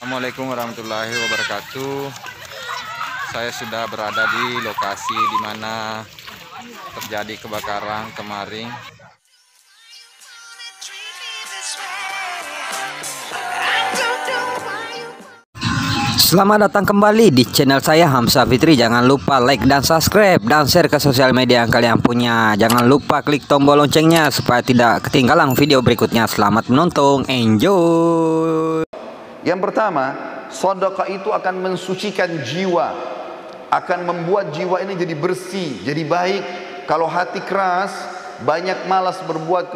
Assalamualaikum warahmatullahi wabarakatuh. Saya sudah berada di lokasi di mana terjadi kebakaran kemarin. Selamat datang kembali di channel saya Hamzah Fitri. Jangan lupa like dan subscribe dan share ke sosial media yang kalian punya. Jangan lupa klik tombol loncengnya supaya tidak ketinggalan video berikutnya. Selamat menonton, enjoy. Yang pertama, sedekah itu akan mensucikan jiwa, akan membuat jiwa ini jadi bersih, jadi baik. Kalau hati keras, banyak malas berbuat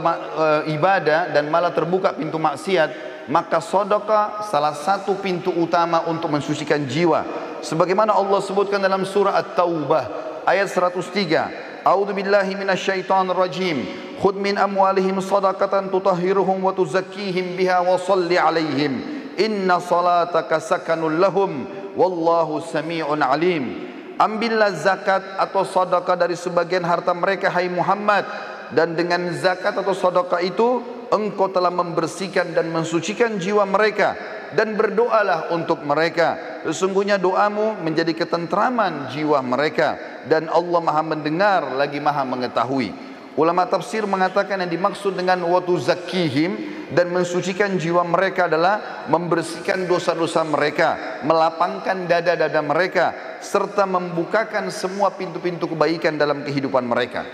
ibadah dan malah terbuka pintu maksiat, maka sedekah salah satu pintu utama untuk mensucikan jiwa. Sebagaimana Allah sebutkan dalam surah At-Taubah ayat 103, A'udzu billahi minasyaitonir rajim. Khudh min amwalihim shadaqatan tutahhiruhum wa tuzakkihim biha wa shalli 'alaihim. Inna salataka sakanul lahum wallahu sami'un alim. Ambillah zakat atau sedekah dari sebagian harta mereka, hai Muhammad, dan dengan zakat atau sedekah itu engkau telah membersihkan dan mensucikan jiwa mereka, dan berdoalah untuk mereka. Sesungguhnya doamu menjadi ketentraman jiwa mereka, dan Allah Maha mendengar lagi Maha mengetahui. Ulama tafsir mengatakan yang dimaksud dengan watu zakihim dan mensucikan jiwa mereka adalah membersihkan dosa-dosa mereka, melapangkan dada-dada mereka, serta membukakan semua pintu-pintu kebaikan dalam kehidupan mereka.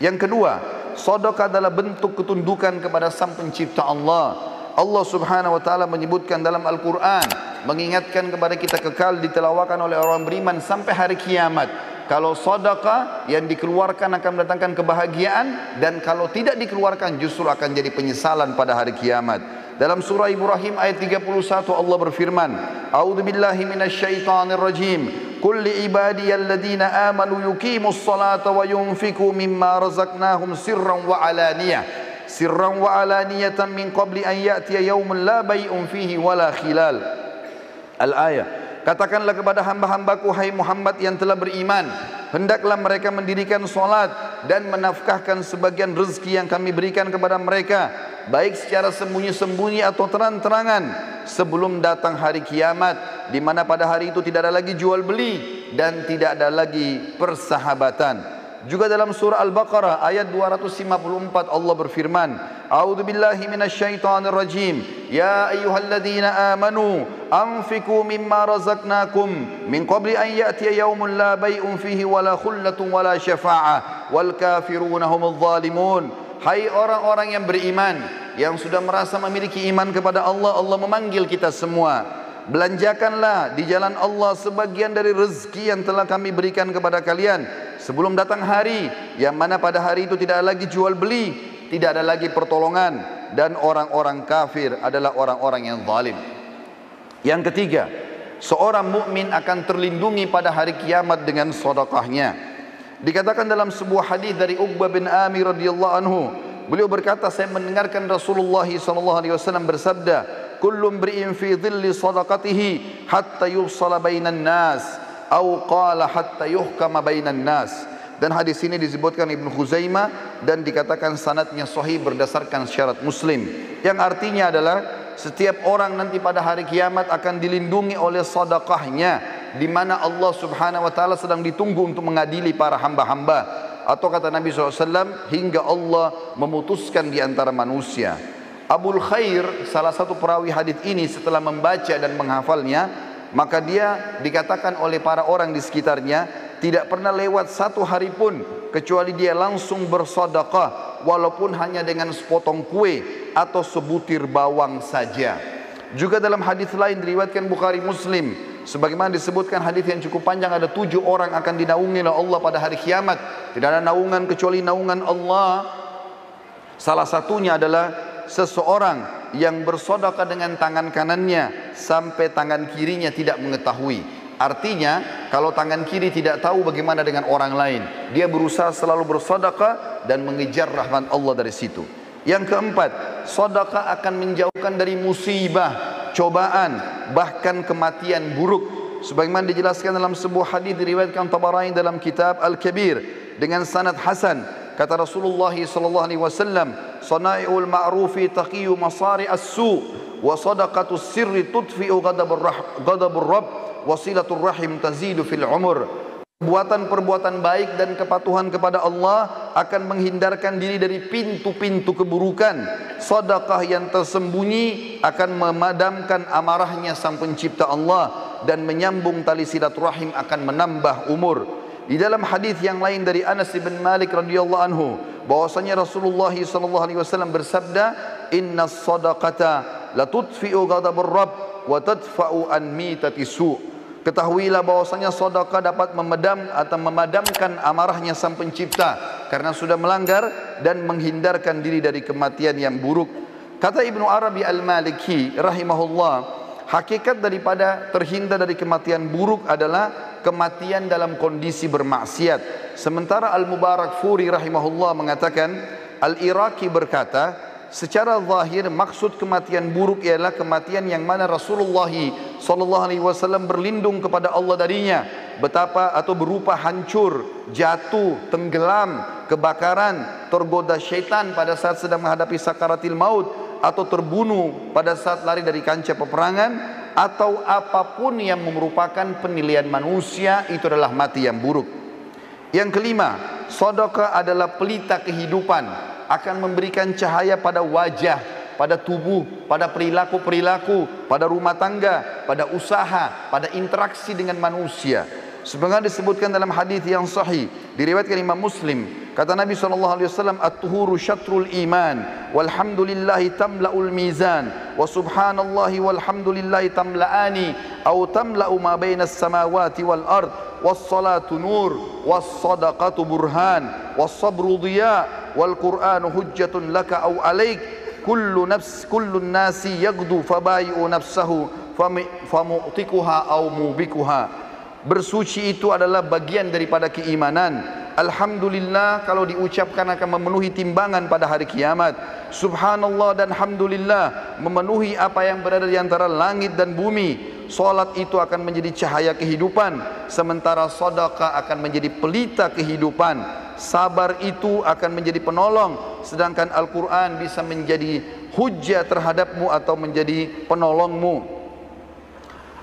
Yang kedua, sedekah adalah bentuk ketundukan kepada Sang Pencipta Allah. Allah Subhanahu wa taala menyebutkan dalam Al-Qur'an, mengingatkan kepada kita kekal ditelawakan oleh orang beriman sampai hari kiamat. Kalau sedekah yang dikeluarkan akan mendatangkan kebahagiaan, dan kalau tidak dikeluarkan justru akan jadi penyesalan pada hari kiamat. Dalam surah Ibrahim ayat 31 Allah berfirman, A'udzu billahi minasyaitonir rajim. Qul li ibadiyalladzina amanu yuqimus salata wa yunfiqu mimma razaqnahum sirran wa alaniyatan min qabli an ya'tiya yaumun la bay'un fihi wala khilal. Al-ayah. Katakanlah kepada hamba-hambaku, hai Muhammad yang telah beriman, hendaklah mereka mendirikan solat dan menafkahkan sebagian rezeki yang kami berikan kepada mereka, baik secara sembunyi-sembunyi atau terang-terangan, sebelum datang hari kiamat, di mana pada hari itu tidak ada lagi jual beli dan tidak ada lagi persahabatan. Juga dalam surah Al-Baqarah ayat 254 Allah berfirman, A'udzu billahi minasyaitonir rajim. Ya ayyuhalladzina amanu anfiqu mimma razaqnakum min qabli an ya'tiya yaumun la bay'un fihi wala khullatun wala syafa'ah wal kafiruna humudz zalimun. Hai orang-orang yang beriman, yang sudah merasa memiliki iman kepada Allah, Allah memanggil kita semua. Belanjakanlah di jalan Allah sebagian dari rezeki yang telah kami berikan kepada kalian sebelum datang hari yang mana pada hari itu tidak ada lagi jual beli, tidak ada lagi pertolongan, dan orang-orang kafir adalah orang-orang yang zalim. Yang ketiga, seorang mukmin akan terlindungi pada hari kiamat dengan sedekahnya. Dikatakan dalam sebuah hadis dari Uqbah bin Amir radhiyallahu anhu, beliau berkata, saya mendengarkan Rasulullah sallallahu alaihi wasallam bersabda, kullu imri'in fi dhilli sadaqatihi hatta yufsala bainan nas atau qala hatta yuhkama bainan nas. Dan hadis ini disebutkan Ibnu Khuzaimah dan dikatakan sanadnya sahih berdasarkan syarat Muslim, yang artinya adalah setiap orang nanti pada hari kiamat akan dilindungi oleh sedekahnya, di mana Allah Subhanahu wa taala sedang ditunggu untuk mengadili para hamba-hamba, atau kata Nabi SAW, hingga Allah memutuskan di antara manusia. Abul Khair, salah satu perawi hadis ini, setelah membaca dan menghafalnya, maka dia dikatakan oleh para orang di sekitarnya, tidak pernah lewat satu hari pun kecuali dia langsung bersedekah, walaupun hanya dengan sepotong kue atau sebutir bawang saja. Juga dalam hadis lain diriwayatkan Bukhari Muslim, sebagaimana disebutkan hadis yang cukup panjang, ada 7 orang akan dinaungi oleh Allah pada hari kiamat. Tidak ada naungan kecuali naungan Allah. Salah satunya adalah seseorang yang bersedekah dengan tangan kanannya sampai tangan kirinya tidak mengetahui. Artinya kalau tangan kiri tidak tahu, bagaimana dengan orang lain? Dia berusaha selalu bersedekah dan mengejar rahmat Allah dari situ. Yang keempat, sedekah akan menjauhkan dari musibah, cobaan, bahkan kematian buruk. Sebagaimana dijelaskan dalam sebuah hadis diriwayatkan Tabarani dalam kitab Al-Kabir dengan sanad hasan. Kata Rasulullah sallallahu alaihi wasallam, "Sana'iul ma'rufi taqiyu masari as-su' wa sadaqatus sirri tudfi'u ghadabur rabb wa silatur rahim tazidu fil umur. Perbuatan-perbuatan baik dan kepatuhan kepada Allah akan menghindarkan diri dari pintu-pintu keburukan. Sedekah yang tersembunyi akan memadamkan amarahnya Sang Pencipta Allah, dan menyambung tali silaturahim akan menambah umur. Di dalam hadis yang lain dari Anas bin Malik radhiyallahu anhu, bahwasanya Rasulullah sallallahu alaihi wasallam bersabda, "Innas sadaqata la tudfi'u ghadabur rabb wa tadfa'u an mitati su'." Ketahuilah bahwasanya sedekah dapat memadamkan amarahnya Sang Pencipta karena sudah melanggar, dan menghindarkan diri dari kematian yang buruk. Kata Ibnu Arabi Al-Maliki rahimahullah, hakikat daripada terhindar dari kematian buruk adalah kematian dalam kondisi bermaksiat. Sementara Al-Mubarakfuri rahimahullah mengatakan, Al-Iraqi berkata, secara zahir maksud kematian buruk ialah kematian yang mana Rasulullah SAW berlindung kepada Allah darinya, betapa atau berupa hancur, jatuh, tenggelam, kebakaran, tergoda syaitan pada saat sedang menghadapi sakaratil maut, atau terbunuh pada saat lari dari kancah peperangan, atau apapun yang merupakan penilaian manusia, itu adalah mati yang buruk. Yang kelima, sedekah adalah pelita kehidupan, akan memberikan cahaya pada wajah, pada tubuh, pada perilaku-perilaku, pada rumah tangga, pada usaha, pada interaksi dengan manusia. Sebagaimana disebutkan dalam hadis yang sahih diriwayatkan Imam Muslim, kata Nabi SAW, "At-tuhuru syatrul iman, walhamdulillahi tamla'ul mizan, wa subhanallahi walhamdulillahi tamla'ani, au tamla'u ma bainas samawati wal ard, was-salatu nur, was-sadaqatu burhan, was-sabru dhiya, wal Qur'anu hujjatun laka au alaik, kullu nasi yaghdu fabayi'u nafsahu famu'tikuha au mubikuha." Bersuci itu adalah bagian daripada keimanan. Alhamdulillah kalau diucapkan akan memenuhi timbangan pada hari kiamat. Subhanallah dan Alhamdulillah memenuhi apa yang berada di antara langit dan bumi. Salat itu akan menjadi cahaya kehidupan, sementara sedekah akan menjadi pelita kehidupan. Sabar itu akan menjadi penolong, sedangkan Al-Quran bisa menjadi hujjah terhadapmu atau menjadi penolongmu.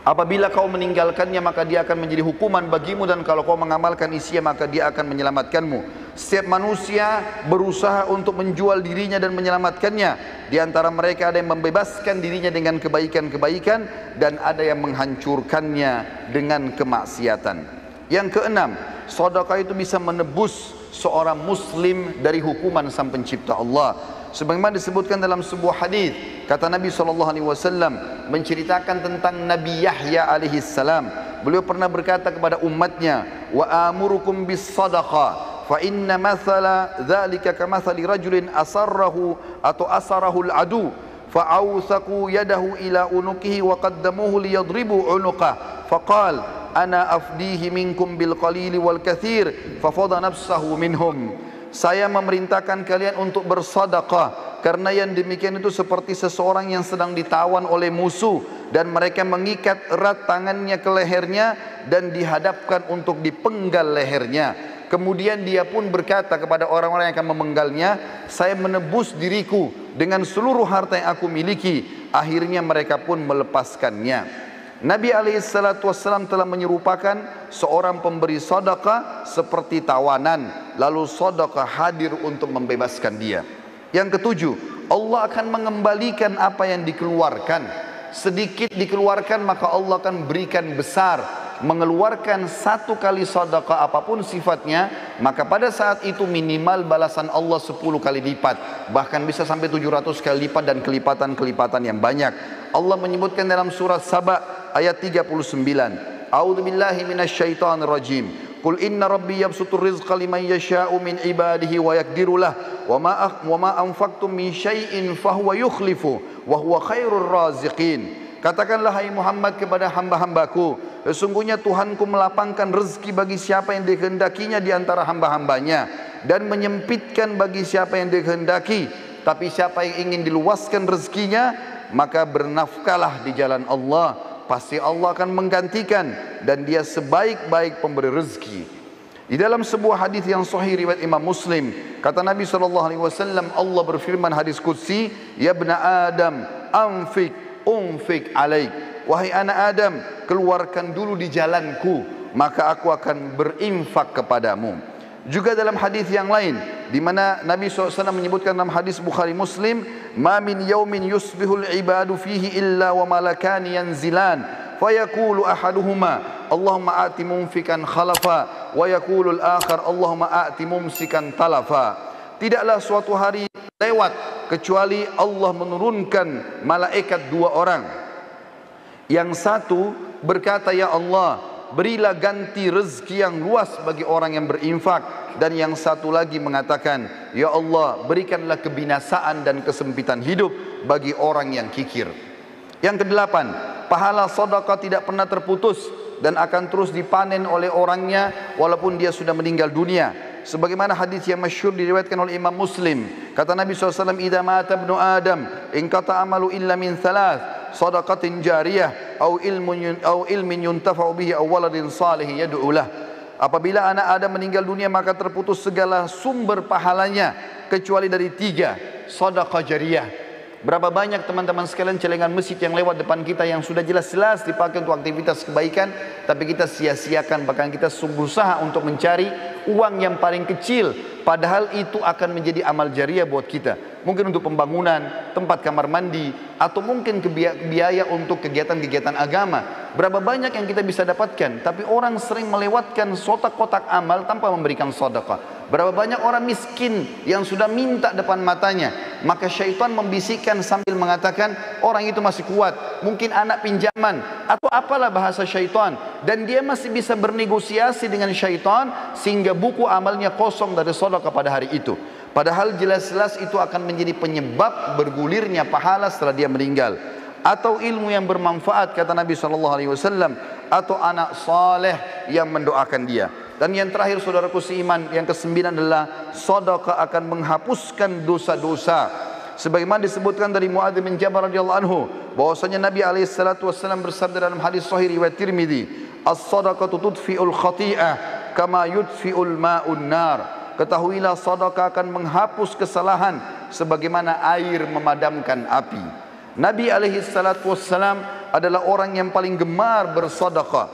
Apabila kau meninggalkannya maka dia akan menjadi hukuman bagimu, dan kalau kau mengamalkan isinya maka dia akan menyelamatkanmu. Setiap manusia berusaha untuk menjual dirinya dan menyelamatkannya. Di antara mereka ada yang membebaskan dirinya dengan kebaikan-kebaikan, dan ada yang menghancurkannya dengan kemaksiatan. Yang keenam, sedekah itu bisa menebus seorang muslim dari hukuman Sang Pencipta Allah. Sebagaimana disebutkan dalam sebuah hadis, kata Nabi SAW menceritakan tentang Nabi Yahya alaihissalam. Beliau pernah berkata kepada umatnya, "Wa amurukum bis sadaqah, fa inna mathala dzalika kamathali rajulin asarrahu atau asarahu al-adu, fa awsaku yadahu ila unukihi wa qaddamuhu liyadribu unuqah, faqal ana afdihi minkum bil qalili wal kathir, fa fadha nafsahu minhum." Saya memerintahkan kalian untuk bersedekah, karena yang demikian itu seperti seseorang yang sedang ditawan oleh musuh, dan mereka mengikat erat tangannya ke lehernya dan dihadapkan untuk dipenggal lehernya. Kemudian dia pun berkata kepada orang-orang yang akan memenggalnya, "Saya menebus diriku dengan seluruh harta yang aku miliki." Akhirnya mereka pun melepaskannya. Nabi SAW telah menyerupakan seorang pemberi sedekah seperti tawanan, lalu sedekah hadir untuk membebaskan dia. Yang ketujuh, Allah akan mengembalikan apa yang dikeluarkan. Sedikit dikeluarkan maka Allah akan berikan besar. Mengeluarkan satu kali sedekah apapun sifatnya, maka pada saat itu minimal balasan Allah 10 kali lipat, bahkan bisa sampai 700 kali lipat, dan kelipatan-kelipatan yang banyak. Allah menyebutkan dalam surat Saba ayat 39, A'udzu billahi minasyaitonir rajim. Qul inna rabbi yabsutur rizqa liman yasha'u min ibadihi wa yaqdiru lah, wa ma anfaqtum min syai'in fahuwa yukhlifu wa huwa khairur raziqin. Katakanlah hai Muhammad kepada hamba-hambaku, sesungguhnya Tuhanku melapangkan rezeki bagi siapa yang dikehendakinya di antara hamba-hambanya, dan menyempitkan bagi siapa yang dikehendaki. Tapi siapa yang ingin diluaskan rezekinya, maka bernafkahlah di jalan Allah, pasti Allah akan menggantikan, dan dia sebaik-baik pemberi rezeki. Di dalam sebuah hadis yang sahih riwayat Imam Muslim, kata Nabi SAW, Allah berfirman hadis qudsi, "Ya ibna Adam, anfik unfik alaik. Wahai anak Adam, keluarkan dulu di jalanku, maka aku akan berinfak kepadamu. Juga dalam hadis yang lain, di mana Nabi SAW menyebutkan dalam hadis Bukhari Muslim, ma min yaumin yusbihul ibadu fihi illa wa malakani yanzilan, fayaqulu ahaduhuma Allahumma a'ti mumfikan khalafa, wa yaqulu al-akhar Allahumma a'ti mumsikan talafa. Tidaklah suatu hari lewat kecuali Allah menurunkan malaikat dua orang. Yang satu berkata, ya Allah, berilah ganti rezeki yang luas bagi orang yang berinfak. Dan yang satu lagi mengatakan, ya Allah, berikanlah kebinasaan dan kesempitan hidup bagi orang yang kikir. Yang kedelapan, pahala sedekah tidak pernah terputus dan akan terus dipanen oleh orangnya walaupun dia sudah meninggal dunia. Sebagaimana hadis yang masyhur diriwayatkan oleh Imam Muslim, kata Nabi SAW, idza mata ibnu Adam inqata amalu illa min thalath, sadaqatin jariyah au ilmin yuntafa'u bihi aw waladin salih yad'u lah. Apabila anak Adam meninggal dunia maka terputus segala sumber pahalanya kecuali dari tiga, sedekah jariyah. Berapa banyak teman-teman sekalian celengan masjid yang lewat depan kita yang sudah jelas-jelas dipakai untuk aktivitas kebaikan, tapi kita sia-siakan, bahkan kita berusaha untuk mencari uang yang paling kecil, padahal itu akan menjadi amal jariah buat kita. Mungkin untuk pembangunan, tempat kamar mandi, atau mungkin biaya untuk kegiatan-kegiatan agama. Berapa banyak yang kita bisa dapatkan, tapi orang sering melewatkan kotak-kotak amal tanpa memberikan sedekah. Berapa banyak orang miskin yang sudah minta depan matanya, maka syaitan membisikkan sambil mengatakan orang itu masih kuat, mungkin anak pinjaman atau apalah bahasa syaitan, dan dia masih bisa bernegosiasi dengan syaitan sehingga buku amalnya kosong dari sedekah pada hari itu. Padahal jelas-jelas itu akan menjadi penyebab bergulirnya pahala setelah dia meninggal. Atau ilmu yang bermanfaat, kata Nabi SAW, atau anak saleh yang mendoakan dia. Dan yang terakhir saudaraku seiman, yang kesembilan adalah sedekah akan menghapuskan dosa-dosa. Sebagaimana disebutkan dari Muadz bin Jabal radhiyallahu anhu, bahwasanya Nabi SAW bersabda dalam hadis sahih riwayat Tirmidzi, as-sadaqatu tudfi'ul khati'ah kama yudfi'ul ma'un nar. Ketahuilah sedekah akan menghapus kesalahan sebagaimana air memadamkan api. Nabi SAW adalah orang yang paling gemar bersedekah.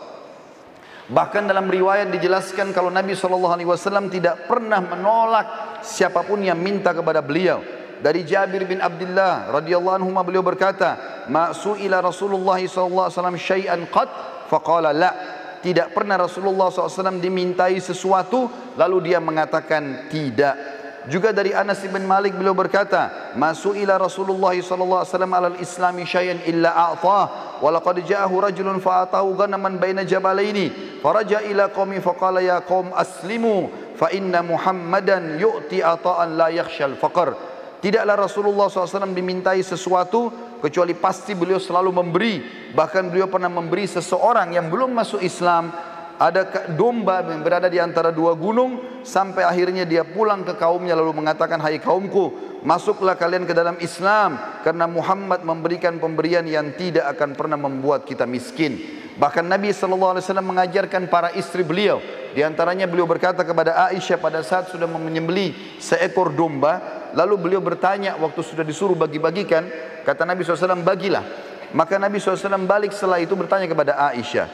Bahkan dalam riwayat dijelaskan kalau Nabi SAW tidak pernah menolak siapapun yang minta kepada beliau. Dari Jabir bin Abdullah radhiyallahu anhu beliau berkata, "Ma su'ila Rasulullah SAW syai'an qad faqala la." Tidak pernah Rasulullah SAW dimintai sesuatu lalu dia mengatakan tidak. Juga dari Anas bin Malik beliau berkata, "Masu'ila Rasulullah SAW alal islami syai'an illa a'tah, wa laqad ja'ahu rajulun fa'atahu ghanaman baina jabalaini, faraja ila qaumi faqala ya qaum aslimu fa inna Muhammadan yu'ti ata'an la yakhshal faqr." Tidaklah Rasulullah SAW dimintai sesuatu kecuali pasti beliau selalu memberi. Bahkan beliau pernah memberi seseorang yang belum masuk Islam, ada domba yang berada di antara dua gunung, sampai akhirnya dia pulang ke kaumnya lalu mengatakan, "Hai kaumku, masuklah kalian ke dalam Islam karena Muhammad memberikan pemberian yang tidak akan pernah membuat kita miskin." Bahkan Nabi SAW mengajarkan para istri beliau. Di antaranya beliau berkata kepada Aisyah pada saat sudah menyembelih seekor domba, lalu beliau bertanya waktu sudah disuruh bagi-bagikan, kata Nabi SAW, "Bagilah." Maka Nabi SAW balik setelah itu bertanya kepada Aisyah,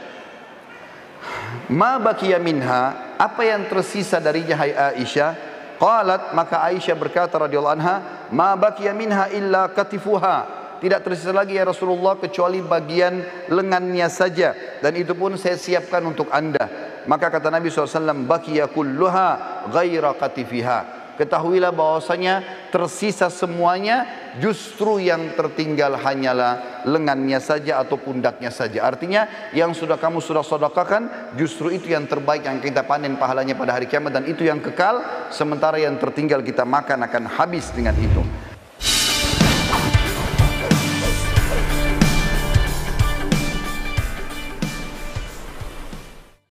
"Ma baqiya minha?" Apa yang tersisa darinya hai Aisyah? Qalat, maka Aisyah berkata radhiyallahu anha, "Ma baqiya minha illa katifuha." Tidak tersisa lagi ya Rasulullah kecuali bagian lengannya saja, dan itu pun saya siapkan untuk anda. Maka kata Nabi SAW, "Baqiya kulluha ghaira katifiha." Ketahuilah bahwasanya tersisa semuanya, justru yang tertinggal hanyalah lengannya saja atau pundaknya saja. Artinya yang sudah kamu sedekahkan, justru itu yang terbaik yang kita panen pahalanya pada hari kiamat, dan itu yang kekal, sementara yang tertinggal kita makan akan habis dengan itu.